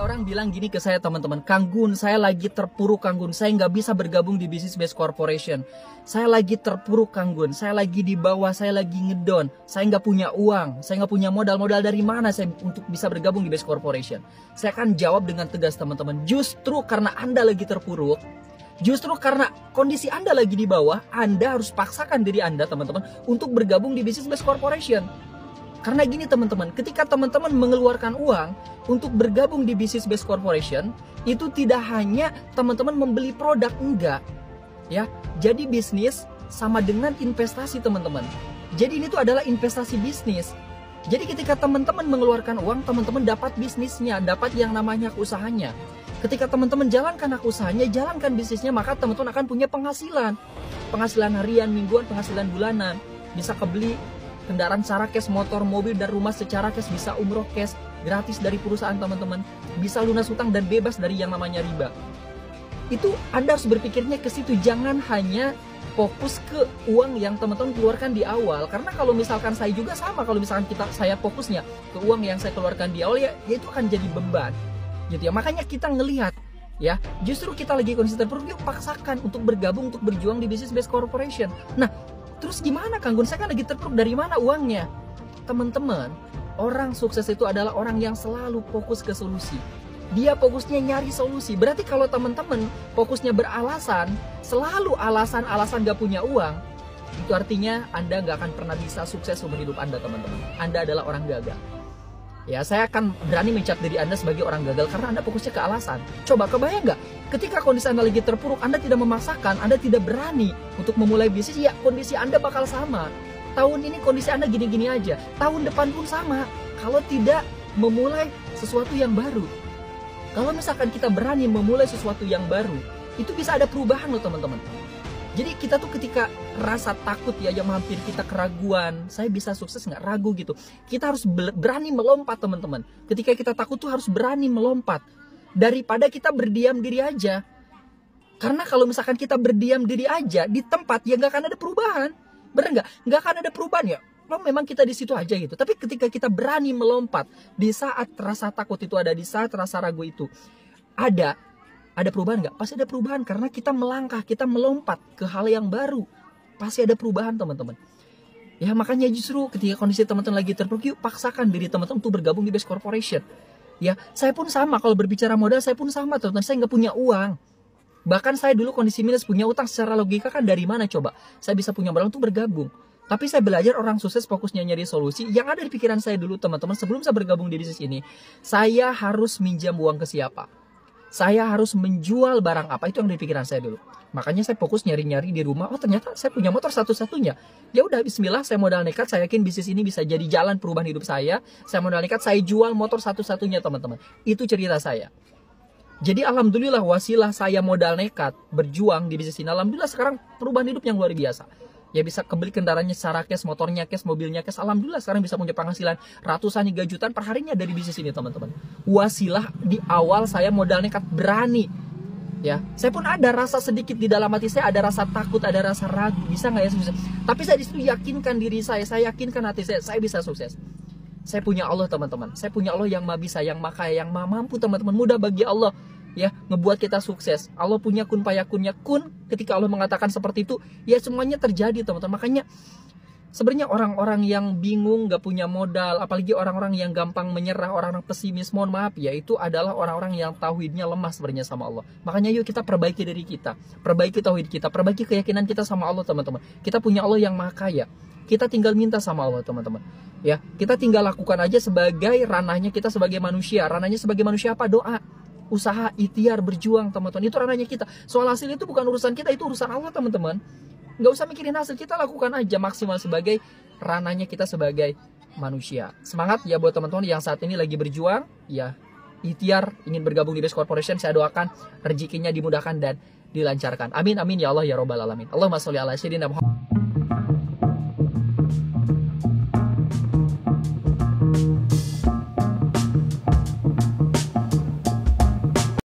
orang bilang gini ke saya teman-teman, Kang Gun, saya lagi terpuruk Kang Gun, saya nggak bisa bergabung di Business Base Corporation. Saya lagi terpuruk Kang Gun, saya lagi di bawah, saya lagi ngedon, saya nggak punya uang, saya nggak punya modal dari mana saya untuk bisa bergabung di Base Corporation. Saya akan jawab dengan tegas teman-teman, justru karena Anda lagi terpuruk, justru karena kondisi Anda lagi di bawah, Anda harus paksakan diri Anda teman-teman untuk bergabung di Business Base Corporation. Karena gini teman-teman, ketika teman-teman mengeluarkan uang untuk bergabung di Business Base Corporation, itu tidak hanya teman-teman membeli produk, enggak. Ya, jadi bisnis sama dengan investasi teman-teman. Jadi ini tuh adalah investasi bisnis. Jadi ketika teman-teman mengeluarkan uang, teman-teman dapat bisnisnya, dapat yang namanya usahanya. Ketika teman-teman jalankan usahanya, jalankan bisnisnya, maka teman-teman akan punya penghasilan. Penghasilan harian, mingguan, penghasilan bulanan. Bisa kebeli kendaraan secara cash, motor, mobil, dan rumah secara cash, bisa umroh cash, gratis dari perusahaan teman-teman, bisa lunas hutang dan bebas dari yang namanya riba. Itu Anda harus berpikirnya ke situ, jangan hanya fokus ke uang yang teman-teman keluarkan di awal. Karena kalau misalkan saya juga sama, kalau misalkan saya fokusnya ke uang yang saya keluarkan di awal, ya itu akan jadi beban. Gitu ya, makanya kita ngelihat ya, justru kita lagi kondisi terpuruk, yuk paksakan untuk bergabung, untuk berjuang di Business Base Corporation. Nah, terus gimana Kang Gun? Saya kan lagi terpuruk, dari mana uangnya? Teman-teman, orang sukses itu adalah orang yang selalu fokus ke solusi. Dia fokusnya nyari solusi. Berarti kalau teman-teman fokusnya beralasan, selalu alasan gak punya uang, itu artinya Anda gak akan pernah bisa sukses seumur hidup Anda teman-teman. Anda adalah orang gagal. Ya, saya akan berani mencap diri Anda sebagai orang gagal karena Anda fokusnya ke alasan. Coba kebayang nggak? Ketika kondisi Anda lagi terpuruk, Anda tidak memaksakan, Anda tidak berani untuk memulai bisnis, ya kondisi Anda bakal sama. Tahun ini kondisi Anda gini-gini aja, tahun depan pun sama. Kalau tidak memulai sesuatu yang baru. Kalau misalkan kita berani memulai sesuatu yang baru, itu bisa ada perubahan loh teman-teman. Jadi kita tuh ketika rasa takut ya yang menghampiri kita, keraguan, saya bisa sukses nggak, ragu gitu. Kita harus berani melompat teman-teman. Ketika kita takut tuh harus berani melompat. Daripada kita berdiam diri aja. Karena kalau misalkan kita berdiam diri aja di tempat, ya nggak akan ada perubahan. Bener nggak? Nggak akan ada perubahan ya. Loh, memang kita di situ aja gitu. Tapi ketika kita berani melompat, di saat rasa takut itu ada, di saat rasa ragu itu ada perubahan nggak? Pasti ada perubahan karena kita melangkah, kita melompat ke hal yang baru. Pasti ada perubahan teman-teman. Ya makanya justru ketika kondisi teman-teman lagi terpuruk, yuk paksakan diri teman-teman untuk bergabung di Base Corporation. Ya, saya pun sama, kalau berbicara modal saya pun sama teman-teman, saya nggak punya uang. Bahkan saya dulu kondisi minus, punya utang, secara logika kan dari mana coba? Saya bisa punya modal untuk bergabung. Tapi saya belajar orang sukses fokusnya nyari solusi. Yang ada di pikiran saya dulu teman-teman, sebelum saya bergabung di bisnis ini, saya harus minjam uang ke siapa? Saya harus menjual barang apa, itu yang di pikiran saya dulu. Makanya saya fokus nyari-nyari di rumah. Oh ternyata saya punya motor satu-satunya. Ya udah bismillah, saya modal nekat. Saya yakin bisnis ini bisa jadi jalan perubahan hidup saya. Saya modal nekat, saya jual motor satu-satunya teman-teman. Itu cerita saya. Jadi alhamdulillah wasilah saya modal nekat berjuang di bisnis ini. Alhamdulillah sekarang perubahan hidup yang luar biasa. Ya bisa kebeli kendaraannya secara cash, motornya cash, mobilnya cash. Alhamdulillah sekarang bisa punya penghasilan ratusan hingga jutaan per harinya dari bisnis ini teman-teman. Wasilah di awal saya modal nekat, berani. Ya, saya pun ada rasa sedikit di dalam hati saya, ada rasa takut, ada rasa ragu, bisa nggak ya sukses. Tapi saya disitu yakinkan diri saya yakinkan hati saya bisa sukses. Saya punya Allah teman-teman, saya punya Allah yang maha bisa, yang maha kaya, yang maha mampu teman-teman. Mudah bagi Allah ya ngebuat kita sukses. Allah punya kun fayakunnya, kun. Ketika Allah mengatakan seperti itu, ya semuanya terjadi teman-teman. Makanya sebenarnya orang-orang yang bingung, gak punya modal, apalagi orang-orang yang gampang menyerah, orang-orang pesimis, mohon maaf ya, itu adalah orang-orang yang tauhidnya lemah sebenarnya sama Allah. Makanya yuk kita perbaiki diri kita, perbaiki tauhid kita, perbaiki keyakinan kita sama Allah teman-teman. Kita punya Allah yang maha kaya. Kita tinggal minta sama Allah teman-teman. Ya, kita tinggal lakukan aja sebagai ranahnya kita sebagai manusia. Ranahnya sebagai manusia apa? Doa, usaha, ikhtiar, berjuang teman-teman. Itu ranahnya kita. Soal hasil itu bukan urusan kita, itu urusan Allah teman-teman. Nggak usah mikirin hasil, kita lakukan aja maksimal sebagai ranahnya kita sebagai manusia. Semangat ya buat teman-teman yang saat ini lagi berjuang, ya ikhtiar ingin bergabung di Base Corporation. Saya doakan rezekinya dimudahkan dan dilancarkan. Amin amin ya Allah ya robbal alamin. Allahumma sholli ala sayyidina Muhammad.